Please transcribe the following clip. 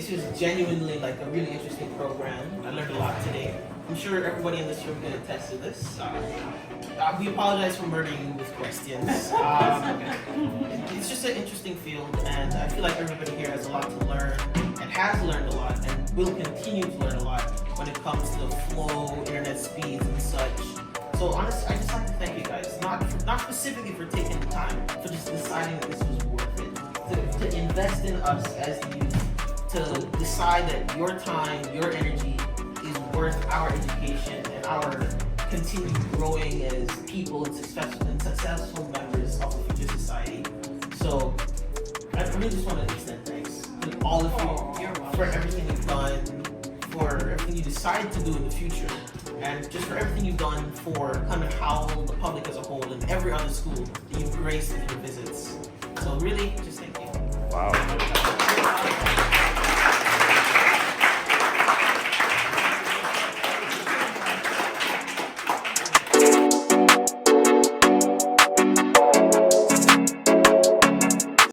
this was genuinely like a really interesting program. I learned a lot today. I'm sure everybody in this room can attest to this. We apologize for murdering you with questions. It's just an interesting field, and I feel like everybody here has a lot to learn, and has learned a lot, and will continue to learn a lot when it comes to flow, internet speeds, and such. So honestly, I just like to thank you guys, not specifically for taking the time, for just deciding that this was worth it, to invest in us as the youth, to decide that your time, your energy is worth our education and our continued growing as people and successful members of a future society. So I really just want to extend thanks to all of you for everything you've done, for everything you decide to do in the future, and just for everything you've done for Clement Howell, the public as a whole, and every other school that you've graced with your visits. So really, just thank you. Wow.